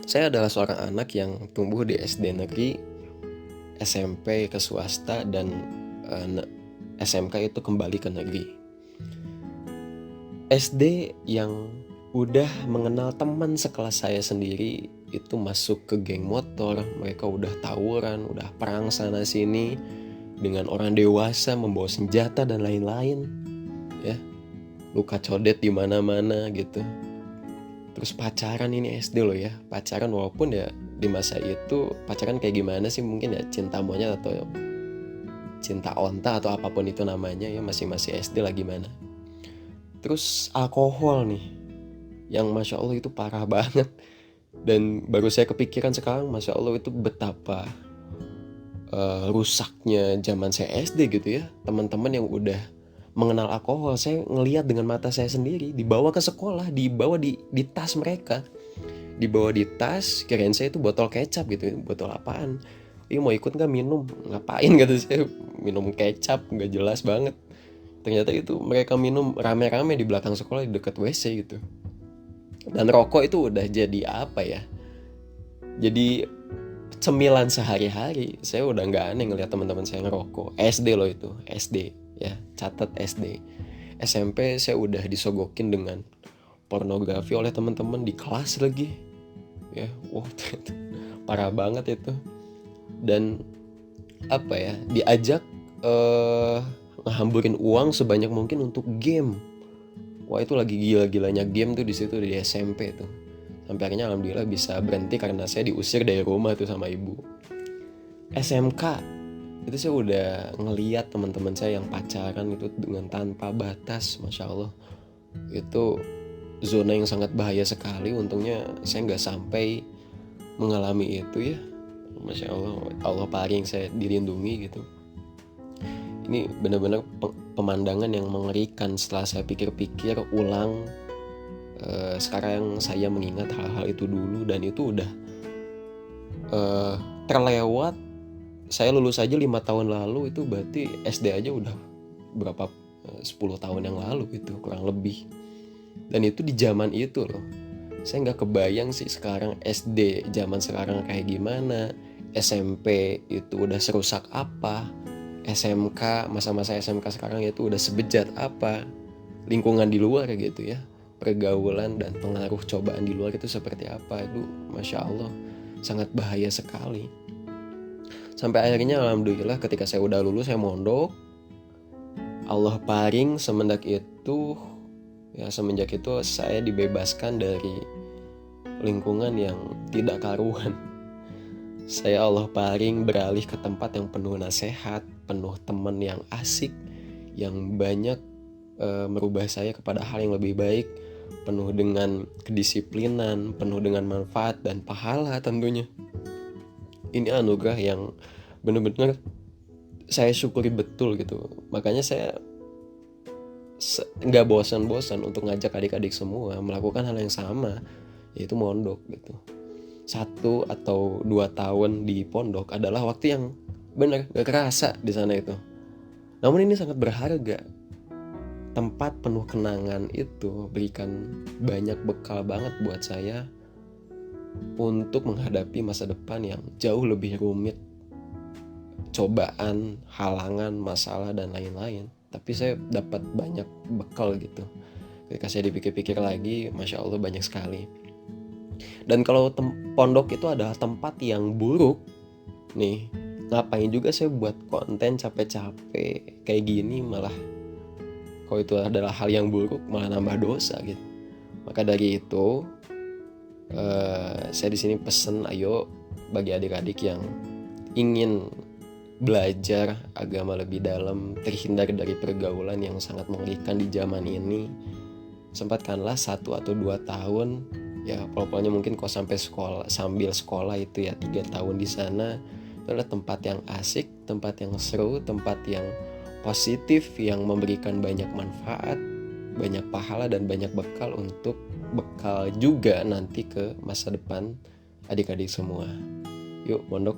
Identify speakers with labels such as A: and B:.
A: Saya adalah seorang anak yang tumbuh di SD negeri, SMP ke swasta, dan SMK itu kembali ke negeri. SD yang udah mengenal teman sekelas saya sendiri itu masuk ke geng motor. Mereka udah tawuran, udah perang sana sini dengan orang dewasa membawa senjata dan lain-lain, ya, luka codet di mana-mana gitu. Terus pacaran, ini SD loh ya, pacaran walaupun ya di masa itu pacaran kayak gimana sih, mungkin ya cinta monyet atau cinta onta atau apapun itu namanya ya, masih SD lah gimana. Terus alkohol nih, yang Masya Allah itu parah banget. Dan baru saya kepikiran sekarang, Masya Allah itu betapa rusaknya zaman saya SD gitu ya. Teman-teman yang udah mengenal alkohol, saya ngelihat dengan mata saya sendiri, dibawa ke sekolah, dibawa di tas mereka, dibawa di tas, kirain saya itu botol kecap gitu, botol apaan, ini mau ikut nggak minum, ngapain gitu saya, minum kecap nggak jelas banget. Ternyata itu mereka minum rame-rame di belakang sekolah di dekat WC gitu. Dan rokok itu udah jadi apa ya, jadi cemilan sehari-hari. Saya udah nggak aneh ngeliat teman-teman saya ngerokok. SD loh itu, SD ya, catat SD. SMP saya udah disogokin dengan pornografi oleh teman-teman di kelas lagi, ya. Wow, parah banget itu. Dan apa ya, diajak ngehamburin uang sebanyak mungkin untuk game. Wah, itu lagi gila-gilanya game tuh di situ di SMP tuh. Sampai akhirnya alhamdulillah bisa berhenti karena saya diusir dari rumah tuh sama ibu. SMK itu saya udah ngeliat teman-teman saya yang pacaran itu dengan tanpa batas, Masya Allah. Itu zona yang sangat bahaya sekali. Untungnya saya nggak sampai mengalami itu ya. Masya Allah, Allah paling saya dilindungi gitu. Ini benar-benar pemandangan yang mengerikan setelah saya pikir-pikir ulang. Sekarang saya mengingat hal-hal itu dulu, dan itu udah terlewat. Saya lulus aja 5 tahun lalu, itu berarti SD aja udah berapa 10 tahun yang lalu gitu kurang lebih. Dan itu di zaman itu loh. Saya nggak kebayang sih sekarang SD zaman sekarang kayak gimana, SMP itu udah serusak apa, SMK, masa-masa SMK sekarang itu udah sebejat apa, lingkungan di luar gitu ya, pergaulan dan pengaruh cobaan di luar itu seperti apa. Itu Masya Allah sangat bahaya sekali. Sampai akhirnya alhamdulillah ketika saya udah lulus, saya mondok. Allah paring semenjak itu saya dibebaskan dari lingkungan yang tidak karuan. Saya Allah paring beralih ke tempat yang penuh nasihat, penuh teman yang asik, yang banyak merubah saya kepada hal yang lebih baik, penuh dengan kedisiplinan, penuh dengan manfaat dan pahala tentunya. Ini anugerah yang benar-benar saya syukuri betul gitu. Makanya saya nggak bosan-bosan untuk ngajak adik-adik semua melakukan hal yang sama, yaitu mondok gitu. 1 atau 2 tahun di pondok adalah waktu yang benar gak kerasa di sana itu. Namun ini sangat berharga. Tempat penuh kenangan itu berikan banyak bekal banget buat saya untuk menghadapi masa depan yang jauh lebih rumit, cobaan, halangan, masalah dan lain-lain. Tapi saya dapat banyak bekal gitu. Ketika saya dipikir-pikir lagi, Masya Allah banyak sekali. Dan kalau pondok itu adalah tempat yang buruk nih, ngapain juga saya buat konten capek-capek kayak gini, malah kalau itu adalah hal yang buruk malah nambah dosa gitu. Maka dari itu saya di sini pesen, ayo bagi adik-adik yang ingin belajar agama lebih dalam, terhindar dari pergaulan yang sangat mengerikan di zaman ini, sempatkanlah 1 atau 2 tahun ya, pokoknya mungkin kok sambil sekolah itu ya 3 tahun di sana. Itu adalah tempat yang asik, tempat yang seru, tempat yang positif, yang memberikan banyak manfaat, banyak pahala dan banyak bekal juga nanti ke masa depan adik-adik semua. Yuk mondok.